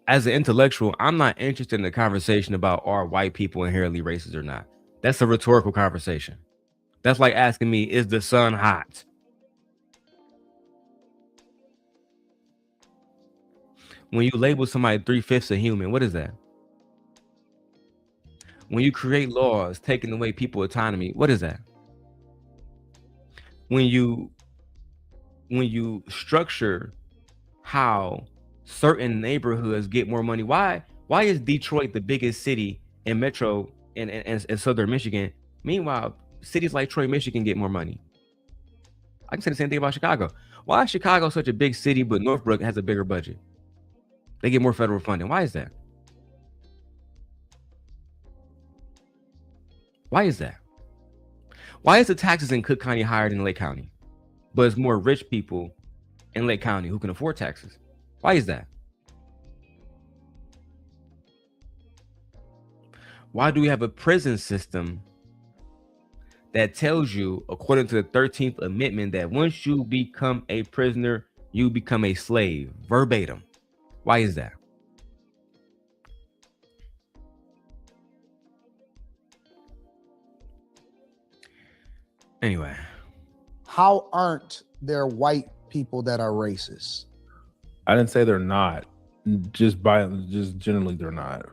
as an intellectual, I'm not interested in the conversation about are white people inherently racist or not. That's a rhetorical conversation. That's like asking me, is the sun hot? When you label somebody 3/5 a human, what is that? When you create laws taking away people's autonomy, what is that? When you structure how certain neighborhoods get more money, why is Detroit the biggest city in metro in southern Michigan? Meanwhile, cities like Troy, Michigan get more money. I can say the same thing about Chicago. Why is Chicago such a big city, but Northbrook has a bigger budget? They get more federal funding. Why is that? Why is that? Why is the taxes in Cook County higher than Lake County, but it's more rich people in Lake County who can afford taxes? Why is that? Why do we have a prison system that tells you, according to the 13th Amendment, that once you become a prisoner, you become a slave, verbatim. Why is that? Anyway. How aren't there white people that are racist? I didn't say they're not. Just generally they're not.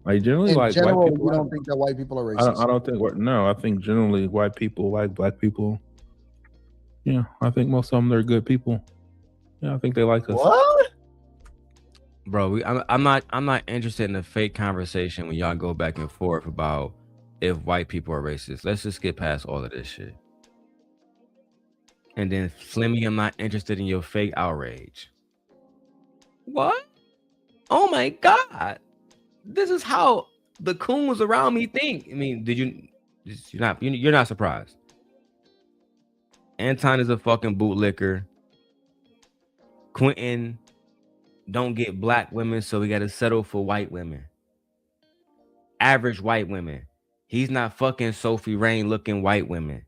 Like generally, In like general, white people. you don't think that white people are I racist? don't think. No, I think generally white people like black people. Yeah, I think most of them they're good people. Yeah, I think they like us. What? Bro, I'm not interested in a fake conversation when y'all go back and forth about if white people are racist. Let's just get past all of this shit. And then Slimmy, I'm not interested in your fake outrage. What? Oh my God. This is how the coons around me think. I mean, you're not surprised. Anton is a fucking bootlicker. Quentin don't get black women, so we got to settle for white women. Average white women. He's not fucking Sophie Rain looking white women.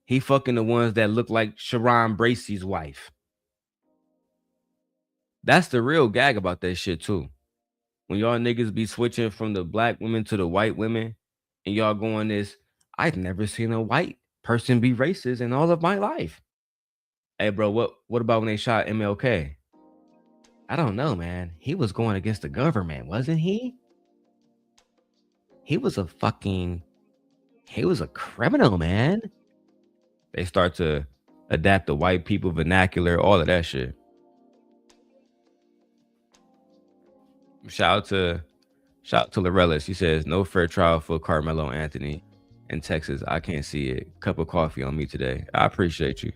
He fucking the ones that look like Sharon Bracey's wife. That's the real gag about that shit too. When y'all niggas be switching from the black women to the white women, and y'all going this, I've never seen a white person be racist in all of my life. Hey, bro, what about when they shot MLK? I don't know, man. He was going against the government, wasn't he? He was a criminal, man. They start to adapt the white people vernacular, all of that shit. Shout out to Lorella. She says, no fair trial for Carmelo Anthony in Texas. I can't see it. Cup of coffee on me today. I appreciate you.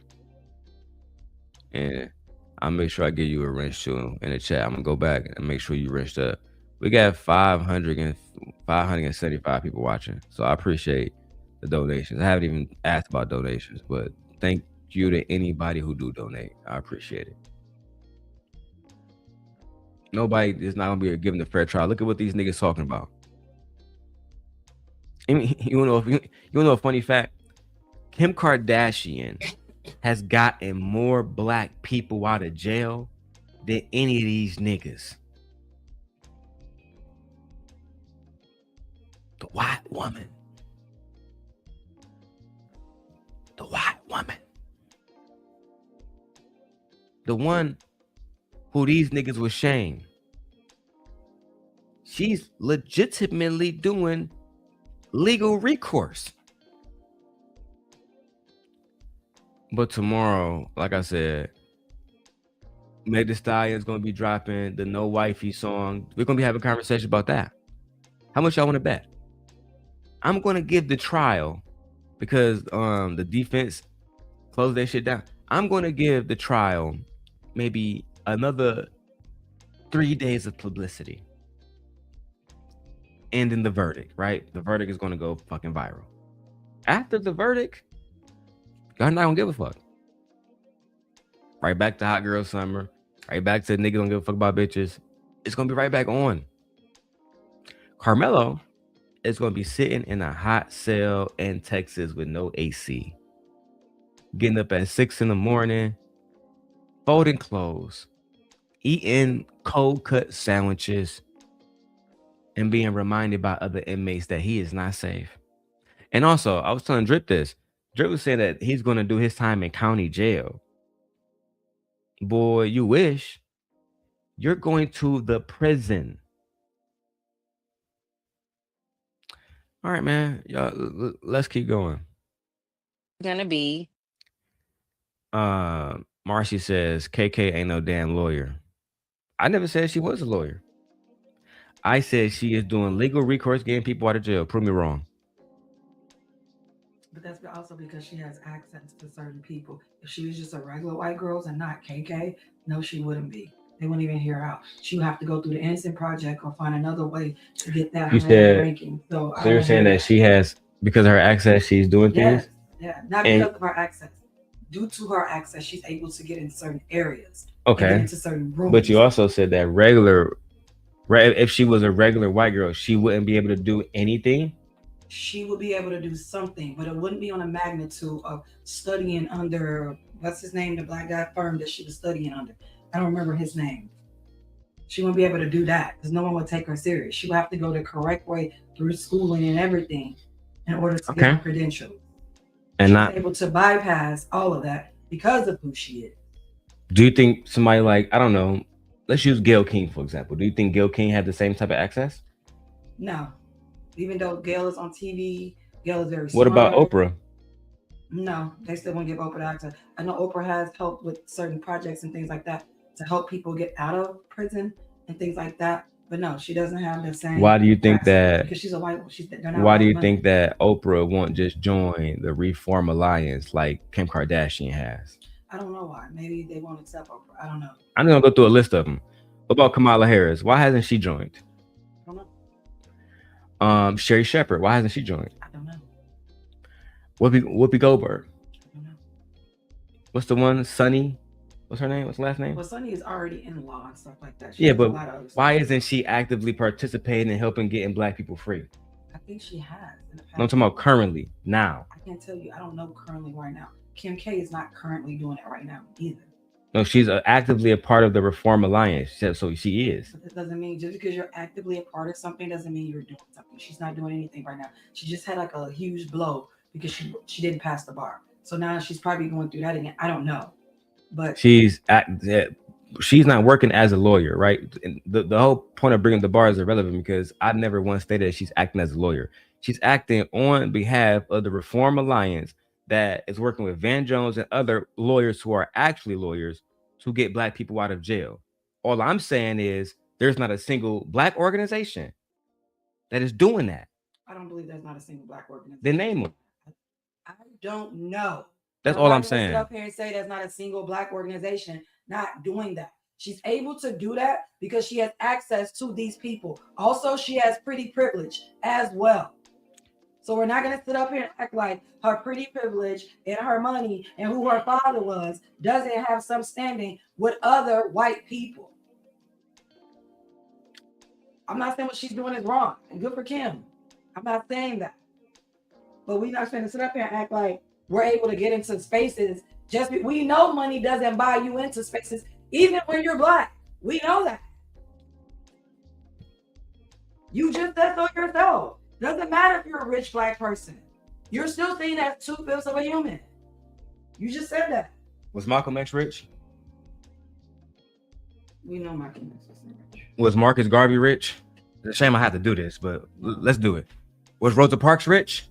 And I'll make sure I give you a wrench too in the chat. I'm going to go back and make sure you wrenched up. We got 575 people watching. So I appreciate the donations. I haven't even asked about donations, but thank you to anybody who do donate. I appreciate it. Nobody is not gonna be given a fair trial. Look at what these niggas talking about. I mean, you wanna know a funny fact? Kim Kardashian has gotten more black people out of jail than any of these niggas. The white woman. The white woman. The one who these niggas was shamed. She's legitimately doing legal recourse. But tomorrow, like I said, Meg Thee Stallion's gonna be dropping the No Wifey song. We're gonna be having a conversation about that. How much y'all want to bet? I'm gonna give the trial because the defense closed that shit down. I'm gonna give the trial maybe another 3 days of publicity. And then the verdict, right? The verdict is gonna go fucking viral. After the verdict, y'all not gonna give a fuck. Right back to Hot Girl Summer. Right back to niggas don't give a fuck about bitches. It's gonna be right back on. Karmelo is gonna be sitting in a hot cell in Texas with no AC. Getting up at 6 a.m, folding clothes, eating cold cut sandwiches, and being reminded by other inmates that he is not safe. And also, I was telling Drip this. Drip was saying that he's going to do his time in county jail. Boy, you wish. You're going to the prison. All right, man. Y'all, let's keep going. Gonna be. Marcy says, KK ain't no damn lawyer. I never said she was a lawyer. I said she is doing legal recourse, getting people out of jail. Prove me wrong. But that's also because she has access to certain people. If she was just a regular white girl and not KK, no, she wouldn't be. They wouldn't even hear her out. She would have to go through the Innocent Project or find another way to get that ranking. So you're saying that she has, because of her access, she's doing things? Yeah, not because of her access. Due to her access, she's able to get in certain areas. Okay. Get into certain rooms. But you also said that if she was a regular white girl, she wouldn't be able to do anything? She would be able to do something, but it wouldn't be on a magnitude of studying under what's his name, the black guy firm that she was studying under. I don't remember his name. She won't be able to do that because no one would take her serious. She would have to go the correct way through schooling and everything in order to get her credentials. And she's able to bypass all of that because of who she is. Do you think somebody like, I don't know, let's use Gayle King, for example. Do you think Gayle King had the same type of access? No. Even though Gayle is on TV, Gayle is very smart. What about Oprah? No, they still won't give Oprah the access. I know Oprah has helped with certain projects and things like that to help people get out of prison and things like that. But no, she doesn't have the same. Why do you think that? Because she's a white woman. Why do you think that Oprah won't just join the Reform Alliance like Kim Kardashian has? I don't know why. Maybe they won't accept Oprah. I don't know. I'm gonna go through a list of them. What about Kamala Harris? Why hasn't she joined? I don't know. Sherry Shepherd. Why hasn't she joined? I don't know. Whoopi Goldberg. I don't know. What's the one? Sunny. What's her name? What's the last name? Well, Sunny is already in law and stuff like that. Yeah, but why isn't she actively participating in helping getting black people free? I think she has. In the past. No, I'm talking about currently, now. I can't tell you. I don't know currently right now. Kim K is not currently doing it right now either. No, she's actively a part of the Reform Alliance. So she is. But that doesn't mean just because you're actively a part of something doesn't mean you're doing something. She's not doing anything right now. She just had like a huge blow because she didn't pass the bar. So now she's probably going through that again. I don't know. But she's not working as a lawyer, right? And the whole point of bringing the bar is irrelevant because I've never once stated that she's acting as a lawyer. She's acting on behalf of the Reform Alliance that is working with Van Jones and other lawyers who are actually lawyers to get black people out of jail. All I'm saying is there's not a single black organization that is doing that. I don't believe there's not a single black organization. Then name them. I don't know. That's all I'm saying. Sit up here and say there's not a single black organization not doing that. She's able to do that because she has access to these people. Also, she has pretty privilege as well. So we're not going to sit up here and act like her pretty privilege and her money and who her father was doesn't have some standing with other white people. I'm not saying what she's doing is wrong and good for Kim. I'm not saying that. But we're not going to sit up here and act like we're able to get into spaces. We know money doesn't buy you into spaces, even when you're black. We know that. You just said so yourself. Doesn't matter if you're a rich black person. You're still seen as 2/5 of a human. You just said that. Was Malcolm X rich? We know Malcolm X was rich. Was Marcus Garvey rich? It's a shame I have to do this, but let's do it. Was Rosa Parks rich?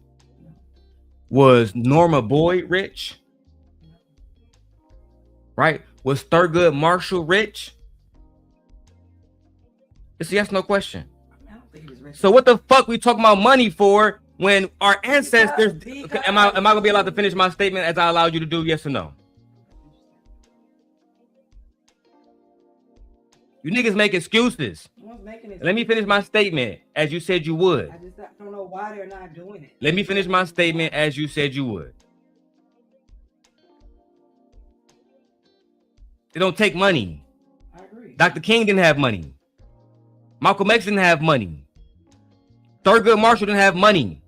Was Norma Boyd rich? Right? Was Thurgood Marshall rich? It's a yes, no question. I don't think he was rich. So what the fuck we talking about money for when our ancestors? Am I gonna be allowed to finish my statement as I allowed you to do? Yes or no? You niggas make excuses. Let me finish my statement as you said you would. I just don't know why they're not doing it. Let me finish my statement as you said you would. It don't take money. I agree. Dr. King didn't have money. Malcolm X didn't have money. Thurgood Marshall didn't have money.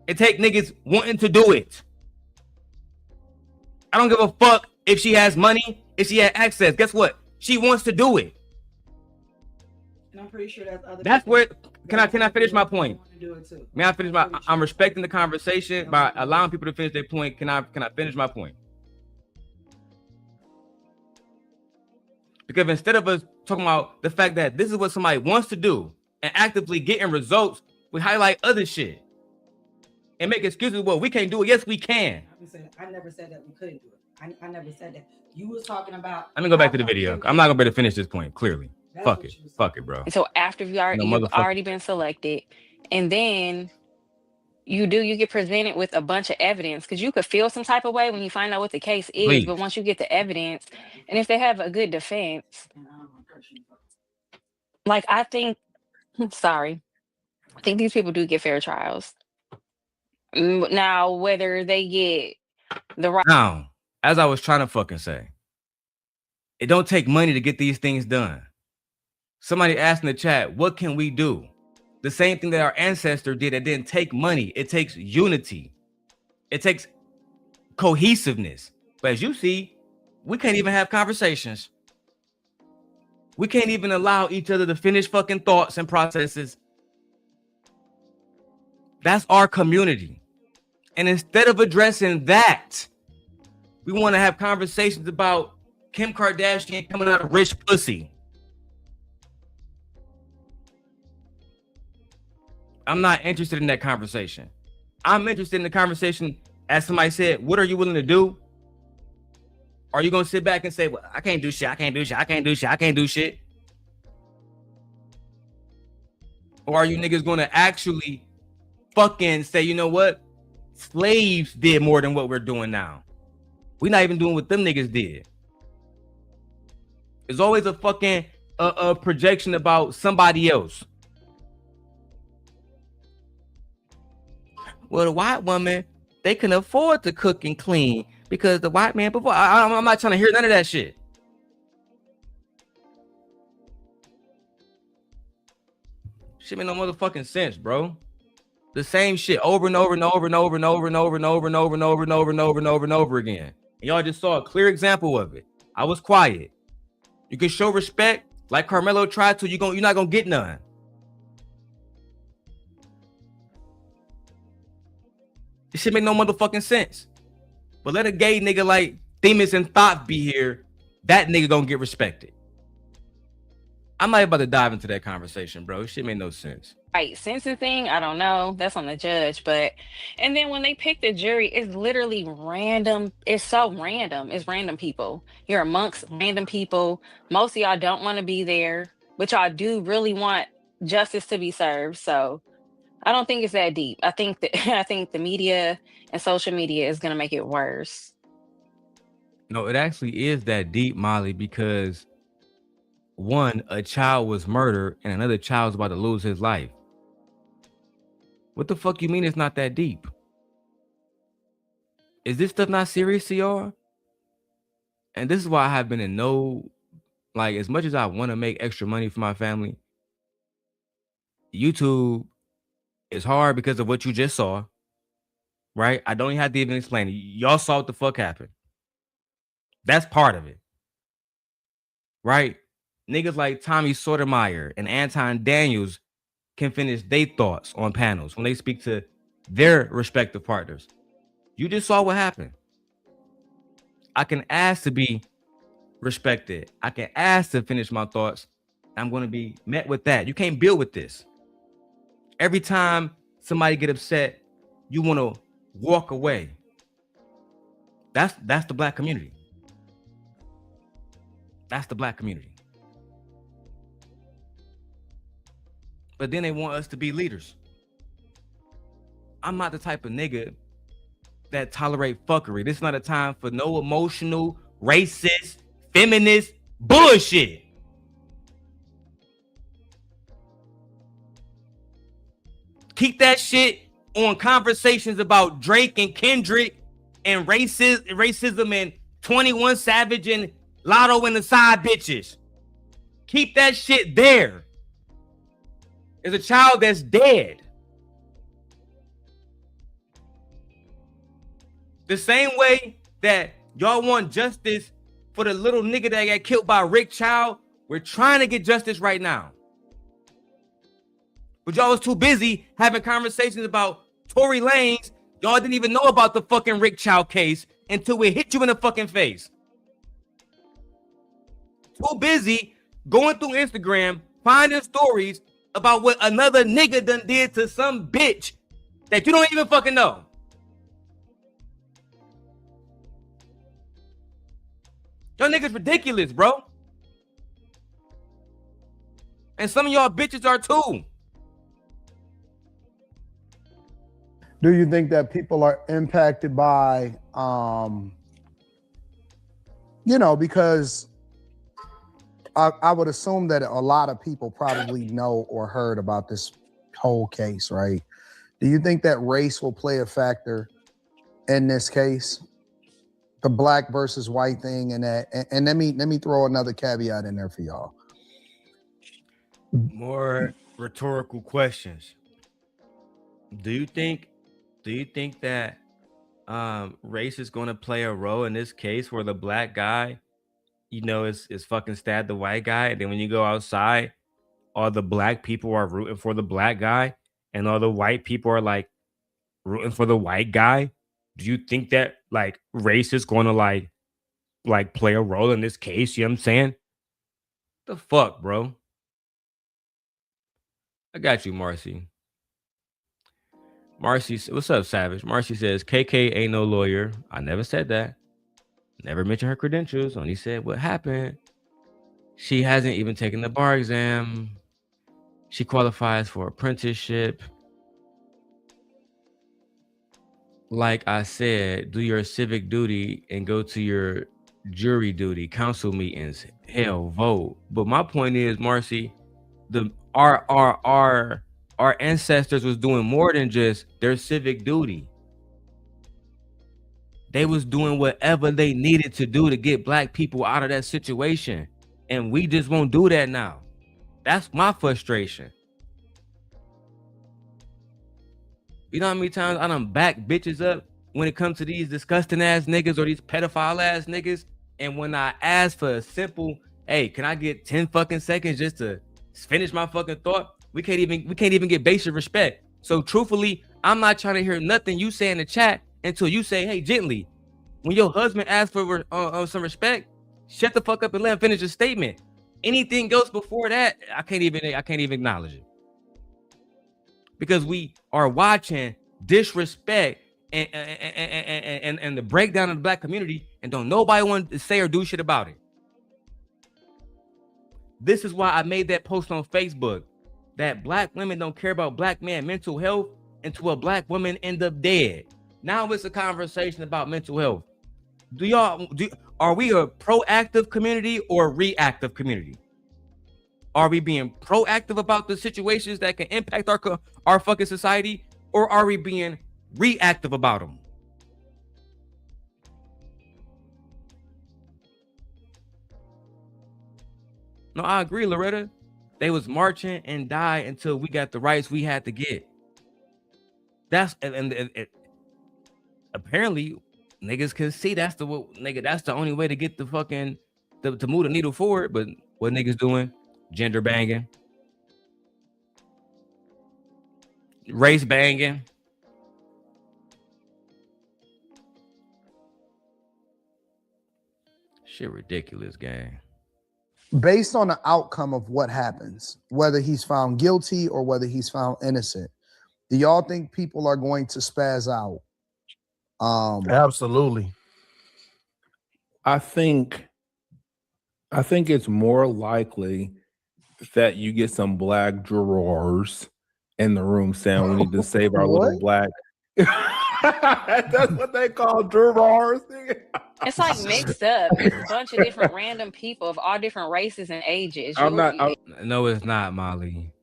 It take niggas wanting to do it. I don't give a fuck if she has money, if she has access. Guess what? She wants to do it. And I'm pretty sure that's where. Can I finish my point? May I finish I'm respecting the conversation by allowing people to finish their point. Can I finish my point? Because instead of us talking about the fact that this is what somebody wants to do and actively getting results, we highlight other shit and make excuses. Well, we can't do it. Yes, we can. I never said that we couldn't do it. I never said that. You was talking about. Let me go back to the video. I'm not gonna be able to finish this point. Clearly, fuck it, bro. So after you've already been selected, and then you get presented with a bunch of evidence because you could feel some type of way when you find out what the case is. Please. But once you get the evidence, and if they have a good defense, like I think these people do get fair trials. Now, whether they get the right. Now, as I was trying to fucking say, it don't take money to get these things done. Somebody asked in the chat, what can we do? The same thing that our ancestor did. It didn't take money. It takes unity. It takes cohesiveness. But as you see, we can't even have conversations. We can't even allow each other to finish fucking thoughts and processes. That's our community. And instead of addressing that, we want to have conversations about Kim Kardashian coming out of rich pussy. I'm not interested in that conversation. I'm interested in the conversation, as somebody said, what are you willing to do? Are you going to sit back and say, well, I can't do shit, I can't do shit, I can't do shit, I can't do shit? Or are you niggas going to actually fucking say, you know what? Slaves did more than what we're doing now. We're not even doing what them niggas did. There's always a fucking a projection about somebody else. Well, the white woman, they can afford to cook and clean because the white man before. I'm not trying to hear none of that shit. Shit make no motherfucking sense, bro. The same shit over and over and over and over and over and over and over and over and over and over and over and over and over again. And y'all just saw a clear example of it. I was quiet. You can show respect like Karmelo tried to. You're not gonna get none. This shit make no motherfucking sense. But let a gay nigga like Themis and Thought be here. That nigga gonna get respected. I'm not about to dive into that conversation, bro. This shit made no sense. Right, sentencing, I don't know. That's on the judge. But and then when they pick the jury, it's literally random. It's so random. It's random people. You're amongst random people. Most of y'all don't want to be there, but y'all do really want justice to be served. So I don't think it's that deep. I think the media and social media is gonna make it worse. No, it actually is that deep, Molly, because one, a child was murdered and another child's about to lose his life. What the fuck you mean it's not that deep? Is this stuff not serious to y'all? And this is why I have been in no, like, as much as I want to make extra money for my family, YouTube is hard because of what you just saw, right? I don't even have to even explain it. Y'all saw what the fuck happened. That's part of it, right? Niggas like Tommy Sotomayor and Anton Daniels can finish their thoughts on panels when they speak to their respective partners. You just saw what happened. I can ask to be respected. I can ask to finish my thoughts. I'm going to be met with that. You can't build with this. Every time somebody get upset, you want to walk away. That's the black community. That's the black community. But then they want us to be leaders. I'm not the type of nigga that tolerate fuckery. This is not a time for no emotional, racist, feminist bullshit. Keep that shit on conversations about Drake and Kendrick and racism and 21 Savage and Lotto and the side bitches. Keep that shit there. There's a child that's dead. The same way that y'all want justice for the little nigga that got killed by Rick Child, we're trying to get justice right now. But y'all was too busy having conversations about Tory Lanez. Y'all didn't even know about the fucking Rick Child case until it hit you in the fucking face. Too busy going through Instagram, finding stories about what another nigga done did to some bitch that you don't even fucking know. Y'all niggas ridiculous, bro. And some of y'all bitches are too. Do you think that people are impacted by, because I would assume that a lot of people probably know or heard about this whole case, right? Do you think that race will play a factor in this case? The black versus white thing and that, and let me throw another caveat in there for y'all. More rhetorical questions. Do you think that race is going to play a role in this case where the black guy, is fucking stabbed the white guy, and then when you go outside, all the black people are rooting for the black guy, and all the white people are like rooting for the white guy? Do you think that like race is going to like play a role in this case? You know what I'm saying? The fuck, bro? I got you, Marcy. Marcy, what's up, Savage? Marcy says, KK ain't no lawyer. I never said that. Never mentioned her credentials. Only said what happened. She hasn't even taken the bar exam. She qualifies for apprenticeship. Like I said, do your civic duty and go to your jury duty, council meetings, hell, vote. But my point is, Marcy, our ancestors was doing more than just their civic duty. They was doing whatever they needed to do to get black people out of that situation. And we just won't do that now. That's my frustration. You know how many times I done back bitches up when it comes to these disgusting ass niggas or these pedophile ass niggas? And when I ask for a simple, hey, can I get 10 fucking seconds just to finish my fucking thought? We can't even get basic respect. So truthfully, I'm not trying to hear nothing you say in the chat until you say, hey, gently, when your husband asks for some respect, shut the fuck up and let him finish his statement. Anything else before that, I can't even acknowledge it. Because we are watching disrespect and the breakdown of the black community, and don't nobody want to say or do shit about it. This is why I made that post on Facebook that black women don't care about black men mental health until a black woman end up dead. Now it's a conversation about mental health. Are we a proactive community or a reactive community? Are we being proactive about the situations that can impact our fucking society, or are we being reactive about them? No, I agree, Loretta. They was marching and died until we got the rights we had to get. That's apparently niggas can see that's the only way to get the fucking to move the needle forward. But what niggas doing? Gender banging, race banging. Shit ridiculous, gang. Based on the outcome of what happens, whether he's found guilty or whether he's found innocent, do y'all think people are going to spaz out? Absolutely. I think it's more likely that you get some black jurors in the room saying we need to save our little black. That's what they call jurors. It's like mixed up. It's a bunch of different random people of all different races and ages. No, it's not, Molly.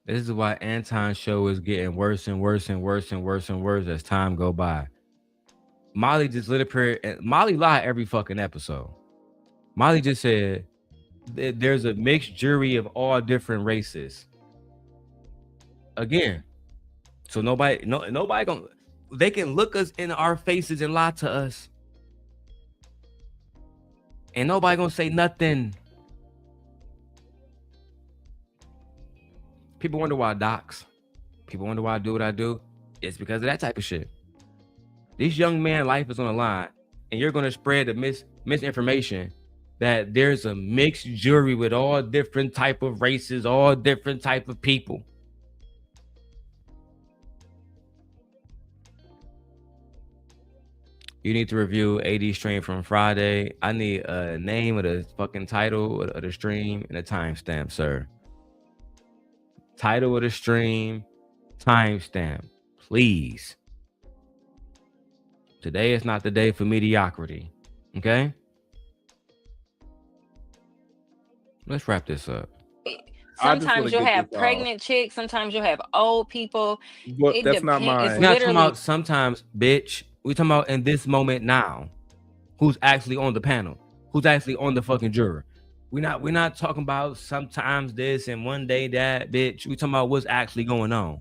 This is why Anton's show is getting worse and worse and worse and worse and worse as time go by. Molly just lit up here, and Molly lied every fucking episode. Molly just said that there's a mixed jury of all different races. Again, so nobody gonna, they can look us in our faces and lie to us, and nobody gonna say nothing. People wonder why I dox. People wonder why I do what I do. It's because of that type of shit. This young man's life is on the line, and you're gonna spread the misinformation that there's a mixed jury with all different type of races, all different type of people. You need to review AD stream from Friday. I need a name of the fucking title of the stream and a timestamp, sir. Title of the stream, timestamp, please. Today is not the day for mediocrity, okay? Let's wrap this up. Sometimes you'll have pregnant chicks. Sometimes you'll have old people. Well, that's not mine. We're not talking about sometimes, bitch. We're talking about in this moment now. Who's actually on the panel? Who's actually on the fucking jury? We're not talking about sometimes this and one day that, bitch. We're talking about what's actually going on.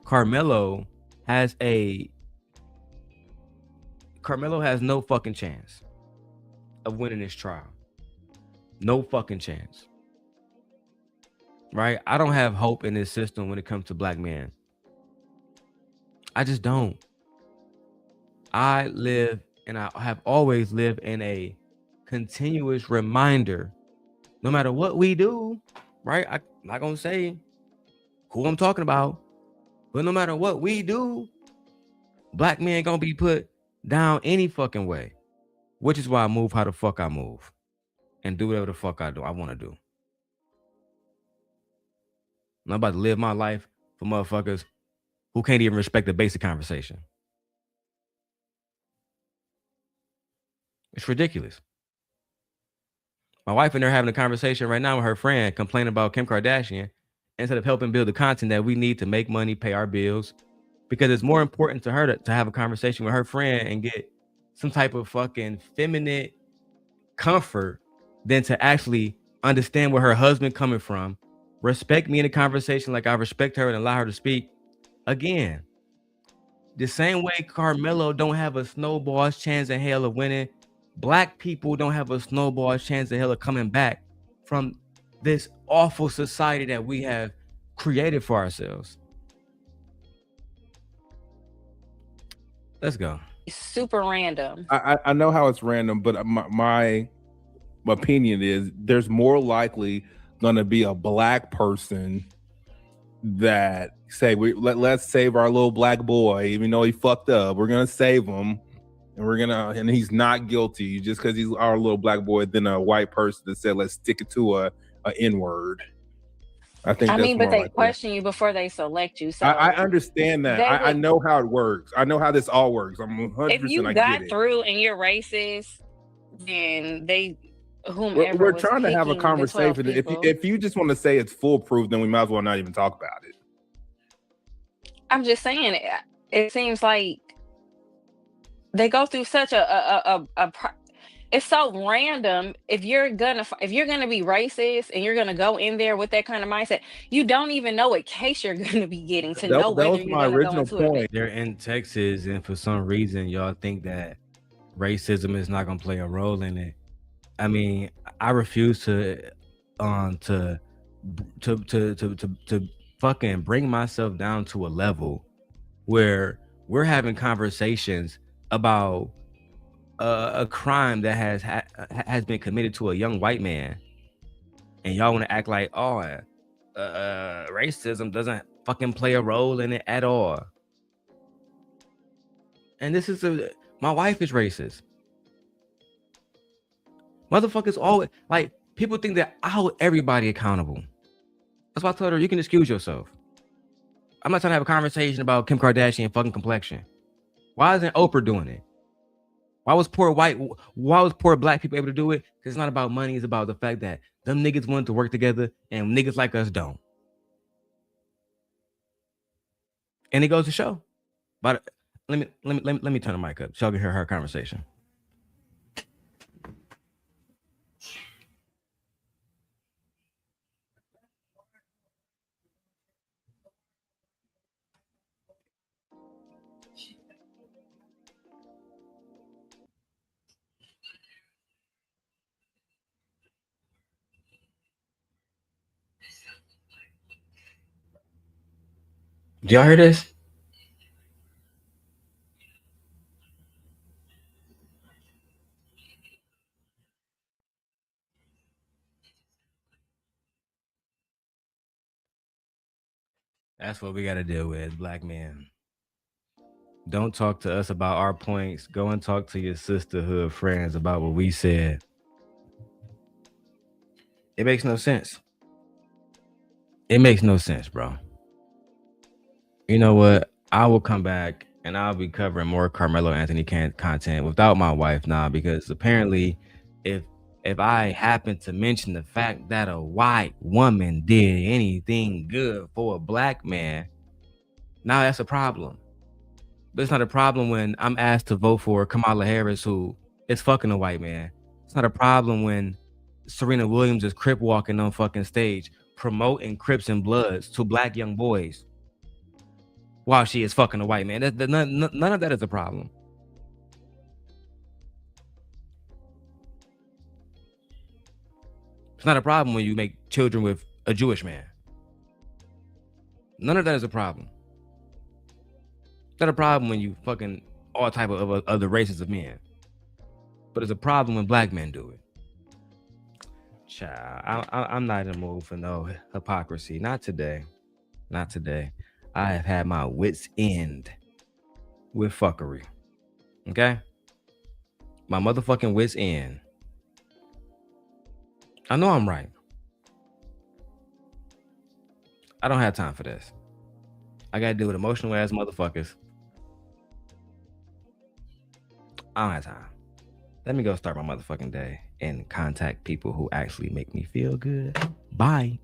Karmelo has no fucking chance of winning this trial. No fucking chance. Right? I don't have hope in this system when it comes to black men. I just don't. I live, and I have always lived in a continuous reminder, no matter what we do, right? I'm not gonna say who I'm talking about, but no matter what we do, black men gonna be put down any fucking way. Which is why I move how the fuck I move and do whatever the fuck I want to do. I'm not about to live my life for motherfuckers who can't even respect the basic conversation. It's ridiculous. My wife and her having a conversation right now with her friend complaining about Kim Kardashian instead of helping build the content that we need to make money, pay our bills, because it's more important to her to have a conversation with her friend and get some type of fucking feminine comfort than to actually understand where her husband coming from, respect me in the conversation like I respect her and allow her to speak. Again, the same way Karmelo don't have a snowball's chance in hell of winning, black people don't have a snowball's chance in hell of coming back from this awful society that we have created for ourselves. Let's go. Super random. I know how it's random, but my opinion is there's more likely going to be a black person that say let's save our little black boy, even though he fucked up. We're gonna save him, and he's not guilty just because he's our little black boy, than a white person that said let's stick it to a N-word. I mean, but they question you before they select you. So I understand that. I know how it works. I know how this all works. I'm 100%. If you got through and you're racist, then we're trying to have a conversation. If you just want to say it's foolproof, then we might as well not even talk about it. I'm just saying, it seems like they go through such it's so random. If you're gonna be racist and you're gonna go in there with that kind of mindset, you don't even know what case you're gonna be getting to know whether you're gonna go into it. They're in Texas, and for some reason, y'all think that racism is not gonna play a role in it. I mean, I refuse to fucking bring myself down to a level where we're having conversations about a crime that has been committed to a young white man, and y'all want to act like, racism doesn't fucking play a role in it at all. And this is my wife is racist. Motherfuckers always, like, people think that I hold everybody accountable. That's why I told her, you can excuse yourself. I'm not trying to have a conversation about Kim Kardashian fucking complexion. Why isn't Oprah doing it? Why was poor black people able to do it? Because it's not about money. It's about the fact that them niggas wanted to work together and niggas like us don't. And it goes to show. But let me turn the mic up so y'all can hear her conversation. Do y'all hear this? That's what we got to deal with, black men. Don't talk to us about our points. Go and talk to your sisterhood friends about what we said. It makes no sense. It makes no sense, bro. You know what? I will come back and I'll be covering more Carmelo Anthony content without my wife now, because apparently if I happen to mention the fact that a white woman did anything good for a black man, now that's a problem. But it's not a problem when I'm asked to vote for Kamala Harris, who is fucking a white man. It's not a problem when Serena Williams is crip walking on fucking stage, promoting Crips and Bloods to black young boys. while she is fucking a white man. None of that is a problem. It's not a problem when you make children with a Jewish man. None of that is a problem. It's not a problem when you fucking all type of other races of men. But it's a problem when black men do it. Child, I'm not in the mood for no hypocrisy. Not today. Not today. I have had my wits end with fuckery. Okay? My motherfucking wits end. I know I'm right. I don't have time for this. I gotta deal with emotional ass motherfuckers. I don't have time. Let me go start my motherfucking day and contact people who actually make me feel good. Bye.